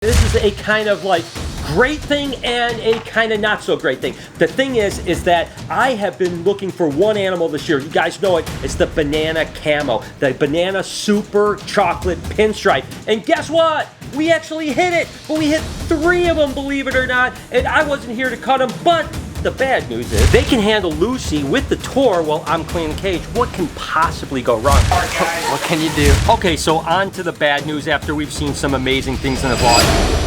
This is a kind of like great thing and a kind of not so great thing. The thing is that I have been looking for one animal this year. You guys know it. It's the banana camo, the banana super chocolate pinstripe. And guess what? We actually hit it, but we hit 3 of them, believe it or not. And I wasn't here to cut them, but the bad news is they can handle Lucy with the tour while I'm cleaning the cage. What can possibly go wrong? What can you do? Okay, so on to the bad news after we've seen some amazing things in the vlog.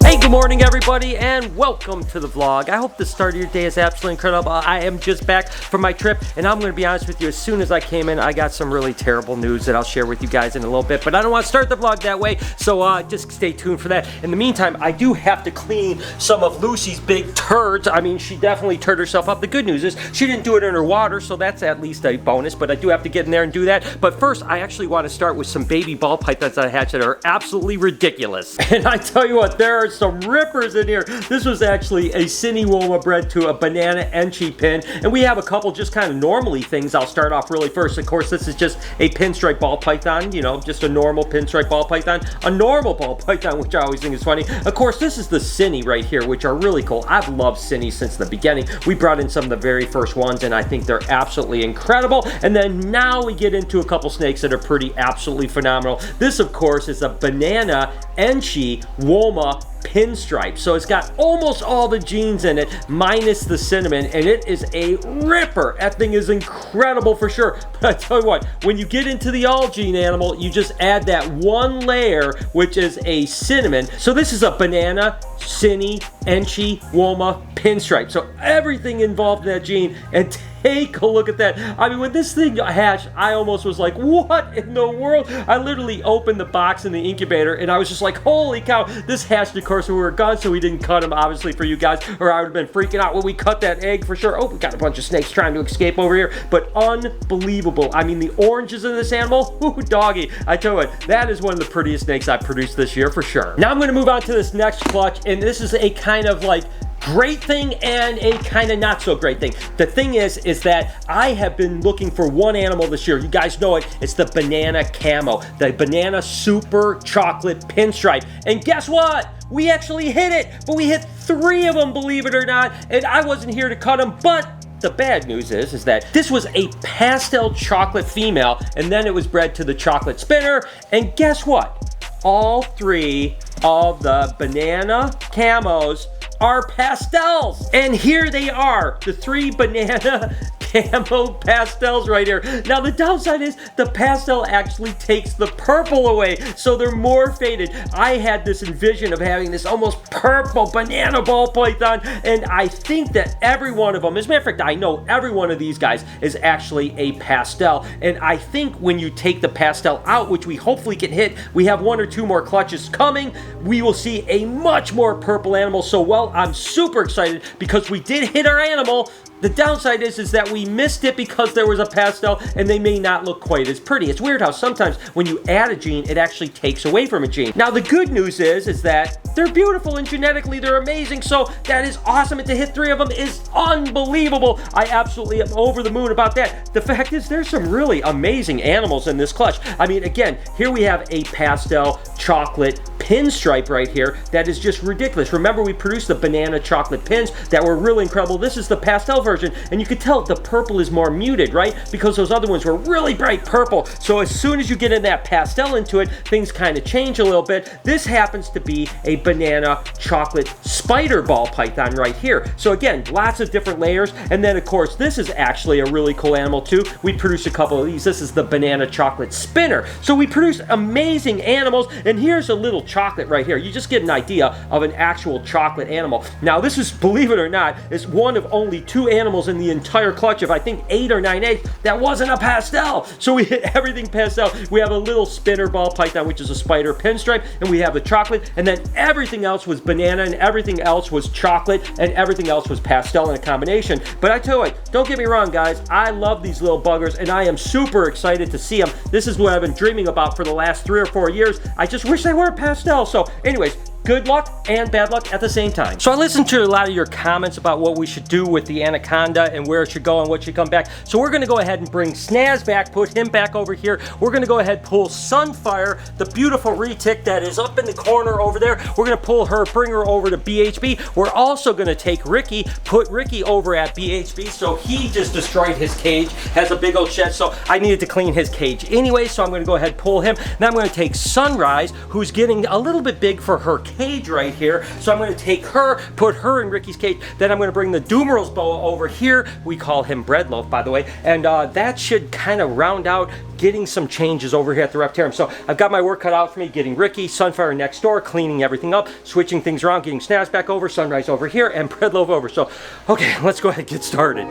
Hey, good morning everybody and welcome to the vlog. I hope the start of your day is absolutely incredible. I am just back from my trip and I'm going to be honest with you, as soon as I came in, I got some really terrible news that I'll share with you guys in a little bit, but I don't want to start the vlog that way, so just stay tuned for that. In the meantime, I do have to clean some of Lucy's big turds. I mean, she definitely turned herself up. The good news is she didn't do it in her water, so that's at least a bonus, but I do have to get in there and do that. But first, I actually want to start with some baby ball pythons I hatched that are absolutely ridiculous. And I tell you what, there are some rippers in here. This was actually a Cinnamon bred to a banana enchi pin, and we have a couple just kind of normally things. I'll start off really first. Of course, this is just a pinstripe ball python, you know, just a normal pinstripe ball python, a normal ball python, which I always think is funny. Of course, this is the Cinny right here, which are really cool. I've loved Cinny since the beginning. We brought in some of the very first ones, and I think they're absolutely incredible. And then now we get into a couple snakes that are pretty absolutely phenomenal. This, of course, is a banana enchi Woma pinstripe. So it's got almost all the genes in it minus the cinnamon, and it is a ripper. That thing is incredible for sure. But I tell you what, when you get into the all gene animal, you just add that one layer, which is a cinnamon. So this is a banana Cinny enchi Woma pinstripe. So everything involved in that gene, and take a look at that. I mean, when this thing hatched, I almost was like, what in the world? I literally opened the box in the incubator and I was just like, holy cow, this hatched, of course, when we were gone, so we didn't cut him, obviously, for you guys, or I would have been freaking out when we cut that egg for sure. Oh, we got a bunch of snakes trying to escape over here, but unbelievable. I mean, the oranges in this animal, ooh, doggy. I tell you what, that is one of the prettiest snakes I've produced this year for sure. Now I'm going to move on to this next clutch, and this is a kind of like great thing and a kind of not so great thing. The thing is that I have been looking for one animal this year. You guys know it. It's the banana camo, the banana super chocolate pinstripe. And guess what? We actually hit it, but we hit 3 of them, believe it or not. And I wasn't here to cut them, but the bad news is that this was a pastel chocolate female, and then it was bred to the chocolate spinner. And guess what? All 3 of the banana camos are pastels, and here they are, the 3 banana camo pastels right here. Now the downside is the pastel actually takes the purple away, so they're more faded. I had this envision of having this almost purple banana ball python, and I think that every one of them, as a matter of fact, I know every one of these guys is actually a pastel. And I think when you take the pastel out, which we hopefully can hit, we have 1 or 2 more clutches coming, we will see a much more purple animal. So well, I'm super excited because we did hit our animal. The downside is that we missed it because there was a pastel and they may not look quite as pretty. It's weird how sometimes when you add a gene, it actually takes away from a gene. Now the good news is that they're beautiful and genetically they're amazing, so that is awesome. And to hit 3 of them is unbelievable. I absolutely am over the moon about that. The fact is there's some really amazing animals in this clutch. I mean, again, here we have a pastel chocolate pinstripe right here that is just ridiculous. Remember, we produced the banana chocolate pins that were really incredible. This is the pastel version, and you can tell the purple is more muted, right? Because those other ones were really bright purple. So as soon as you get in that pastel into it, things kind of change a little bit. This happens to be a banana chocolate spider ball python right here. So again, lots of different layers. And then of course, this is actually a really cool animal too. We produced a couple of these. This is the banana chocolate spinner. So we produced amazing animals, and here's a little chocolate right here. You just get an idea of an actual chocolate animal. Now this is, believe it or not, is one of only 2 animals in the entire clutch of I think 8 or 9 eggs that wasn't a pastel. So we hit everything pastel. We have a little spinner ball python, which is a spider pinstripe, and we have the chocolate, and then everything else was banana, and everything else was chocolate, and everything else was pastel in a combination. But I tell you what, don't get me wrong guys, I love these little buggers and I am super excited to see them. This is what I've been dreaming about for the last 3 or 4 years. I just wish they weren't pastel. So anyways, good luck and bad luck at the same time. So I listened to a lot of your comments about what we should do with the anaconda and where it should go and what should come back. So we're gonna go ahead and bring Snaz back, put him back over here. We're gonna go ahead and pull Sunfire, the beautiful retic that is up in the corner over there. We're gonna pull her, bring her over to BHB. We're also gonna take Ricky, put Ricky over at BHB. So he just destroyed his cage, has a big old shed. So I needed to clean his cage anyway. So I'm gonna go ahead and pull him. Then I'm gonna take Sunrise, who's getting a little bit big for her cage right here. So I'm gonna take her, put her in Ricky's cage. Then I'm gonna bring the Doomeral's boa over here. We call him Breadloaf, by the way. And that should kind of round out getting some changes over here at the Reptarium. So I've got my work cut out for me, getting Ricky, Sunfire next door, cleaning everything up, switching things around, getting Snaz back over, Sunrise over here, and Breadloaf over. So, okay, let's go ahead and get started.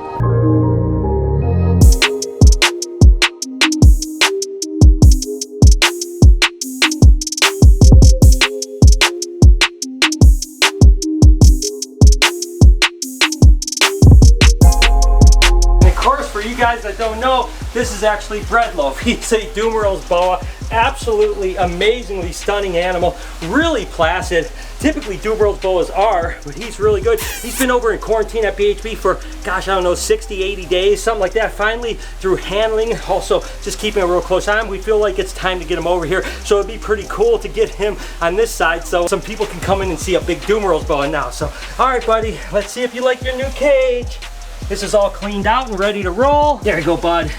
For you guys that don't know, this is actually Breadloaf. He's a Doomeral's boa, absolutely amazingly stunning animal, really placid. Typically Doomeral's boas are, but he's really good. He's been over in quarantine at BHB for, gosh, I don't know, 60, 80 days, something like that. Finally, through handling, also just keeping a real close eye on him, we feel like it's time to get him over here. So it'd be pretty cool to get him on this side so some people can come in and see a big Doomeral's boa now. So, all right, buddy, let's see if you like your new cage. This is all cleaned out and ready to roll. There you go, bud.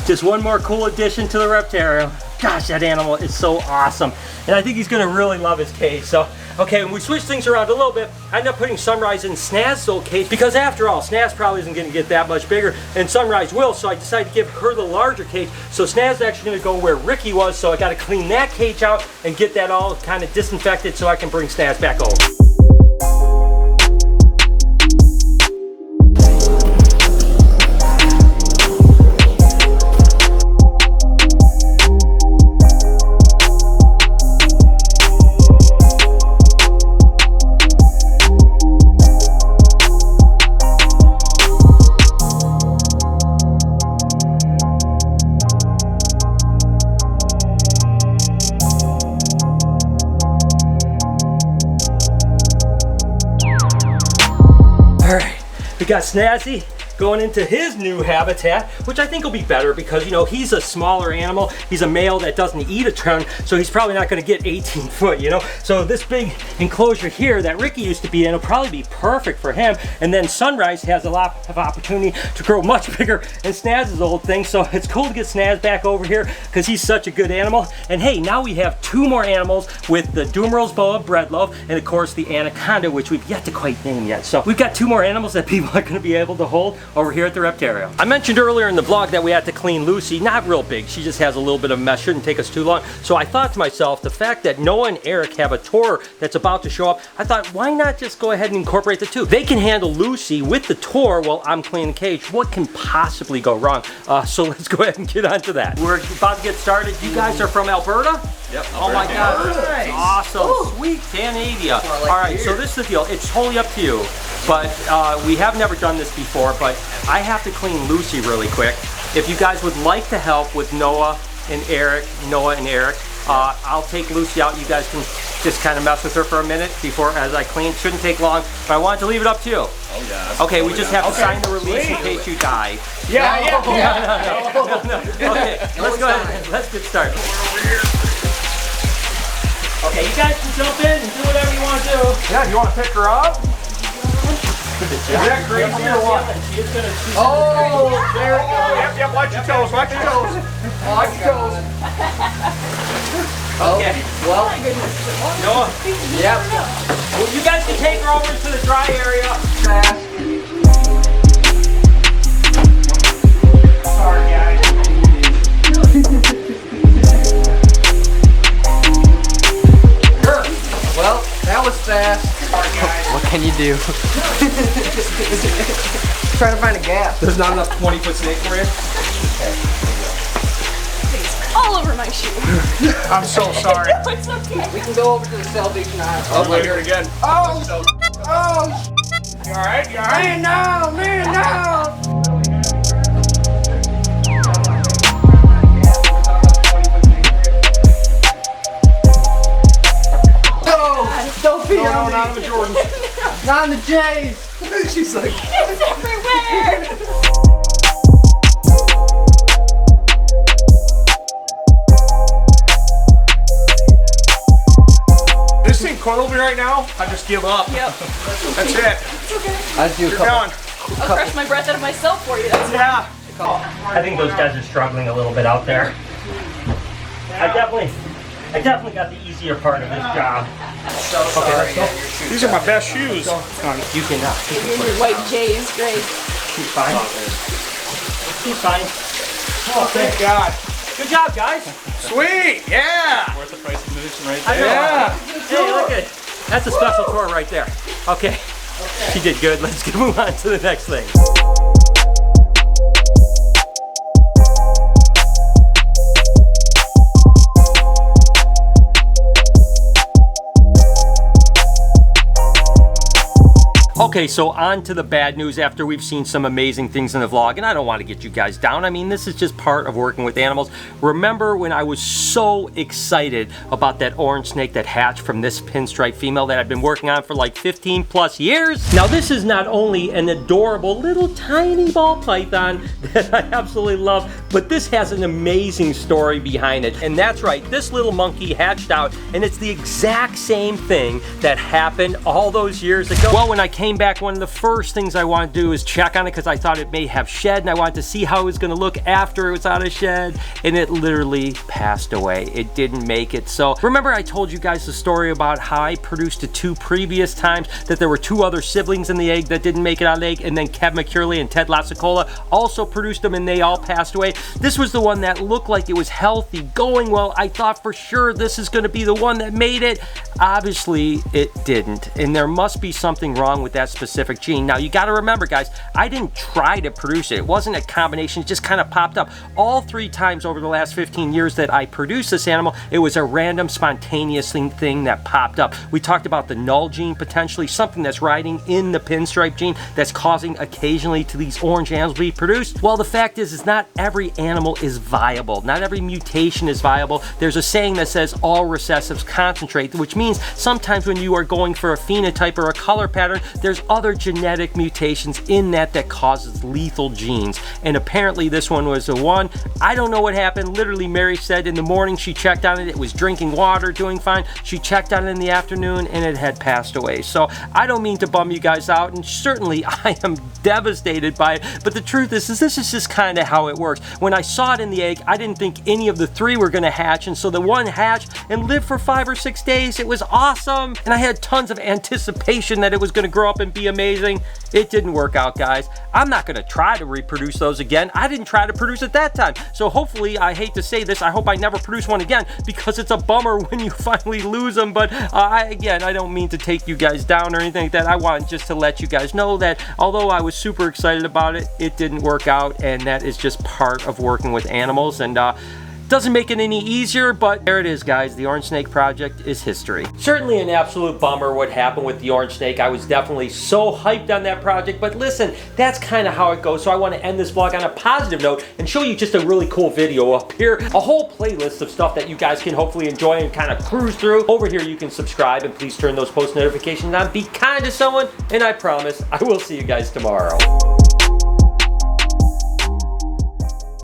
Just one more cool addition to the Reptarium. Gosh, that animal is so awesome. And I think he's gonna really love his cage. So, okay, when we switch things around a little bit, I end up putting Sunrise in Snaz's old cage because after all, Snaz probably isn't gonna get that much bigger and Sunrise will, so I decided to give her the larger cage. So Snaz is actually gonna go where Ricky was, so I gotta clean that cage out and get that all kind of disinfected so I can bring Snaz back over. We got Snazzy going into his new habitat, which I think will be better because, you know, he's a smaller animal. He's a male that doesn't eat a ton, so he's probably not going to get 18 foot, you know? So this big enclosure here that Ricky used to be in will probably be perfect for him. And then Sunrise has a lot of opportunity to grow much bigger in Snaz's old thing. So it's cool to get Snaz back over here because he's such a good animal. And hey, now we have two more animals with the Doomeral's boa, Breadloaf, and of course the anaconda, which we've yet to quite name yet. So we've got two more animals that people are going to be able to hold over here at the Reptarium. I mentioned earlier in the vlog that we had to clean Lucy. Not real big, she just has a little bit of mess, shouldn't take us too long. So I thought to myself, the fact that Noah and Eric have a tour that's about to show up, I thought, why not just go ahead and incorporate the two? They can handle Lucy with the tour while I'm cleaning the cage. What can possibly go wrong? So let's go ahead and get onto that. We're about to get started. You guys are from Alberta? Yep. Oh my God, nice. Awesome, Ooh. Sweet Canada. All right, so this is the deal. It's totally up to you, but we have never done this before, but I have to clean Lucy really quick. If you guys would like to help with Noah and Eric, I'll take Lucy out. You guys can just kind of mess with her for a minute before as I clean. Shouldn't take long, but I wanted to leave it up to you. Oh yeah. Okay, we just have to sign the release in case you die. Yeah. No. Okay, let's go ahead. Let's get started. Okay, you guys can jump in and do whatever you want to do. Yeah, you want to pick her up? Is that crazy or what? Oh, there it goes. Yep, watch your toes, watch your toes. Watch your toes. Okay. Well, Noah. yep. Well, you guys can take her over to the dry area. Sorry, guys. Well, that was fast. Sorry, guys. What can you do? Trying to find a gap. There's not enough 20-foot snake for you? All over my shoe. I'm so sorry. It's okay. We can go over to the Shelby now. Oh, I hear it again. Oh! You alright? You alright? Man, no! No, not on the Jordans. Not on the J's. She's like, It's everywhere. this thing cuddled me right now. I just give up. Yep. That's it. It's okay. I just do a You're couple. done. I'll crush my breath out of myself for you. That's Yeah. I think those guys are struggling a little bit out there. I definitely got the easier part of this job. Okay, let's go. These are my best shoes. You can your white J's, great. keep fine. Keep fine. Oh, thank God. Good job, guys. Sweet. Yeah. Worth the price of admission right I there. know. Yeah. Hey, look at that's a special tour right there. Okay. She did good. Let's move on to the next thing. Okay, so on to the bad news after we've seen some amazing things in the vlog, and I don't want to get you guys down. I mean, this is just part of working with animals. Remember when I was so excited about that orange snake that hatched from this pinstripe female that I've been working on for like 15 plus years? Now, this is not only an adorable little tiny ball python that I absolutely love, but this has an amazing story behind it. And that's right, this little monkey hatched out, and it's the exact same thing that happened all those years ago. Well, when I came back, one of the first things I wanted to do is check on it because I thought it may have shed, and I wanted to see how it was going to look after it was out of shed, and it literally passed away. It didn't make it. So remember I told you guys the story about how I produced the 2 previous times, that there were 2 other siblings in the egg that didn't make it out of the egg, and then Kev McCurley and Ted Lassicola also produced them and they all passed away. This was the one that looked like it was healthy, going well. I thought for sure this is going to be the one that made it. Obviously it didn't, and there must be something wrong with that specific gene. Now you got to remember, guys, I didn't try to produce it. It wasn't a combination. It just kind of popped up. All 3 times over the last 15 years that I produced this animal, it was a random spontaneous thing that popped up. We talked about the null gene, potentially something that's riding in the pinstripe gene that's causing occasionally to these orange animals to be produced. Well, the fact is not every animal is viable. Not every mutation is viable. There's a saying that says all recessives concentrate, which means sometimes when you are going for a phenotype or a color pattern, there's other genetic mutations in that causes lethal genes. And apparently this one was the one. I don't know what happened. Literally, Mary said in the morning she checked on it. It was drinking water, doing fine. She checked on it in the afternoon and it had passed away. So I don't mean to bum you guys out, and certainly I am devastated by it. But the truth is this is just kind of how it works. When I saw it in the egg, I didn't think any of the 3 were going to hatch. And so the one hatched and lived for 5 or 6 days. It was awesome. And I had tons of anticipation that it was going to grow up and be amazing. It didn't work out, guys. I'm not going to try to reproduce those again. I didn't try to produce it that time. So hopefully, I hate to say this, I hope I never produce one again, because it's a bummer when you finally lose them. But again, I don't mean to take you guys down or anything like that. I want just to let you guys know that although I was super excited about it, it didn't work out, and that is just part of working with animals. And doesn't make it any easier, but there it is, guys. The Orange Snake project is history. Certainly an absolute bummer what happened with the Orange Snake. I was definitely so hyped on that project, but listen, that's kind of how it goes. So I want to end this vlog on a positive note and show you just a really cool video up here. A whole playlist of stuff that you guys can hopefully enjoy and kind of cruise through. Over here you can subscribe, and please turn those post notifications on. Be kind to someone, and I promise I will see you guys tomorrow.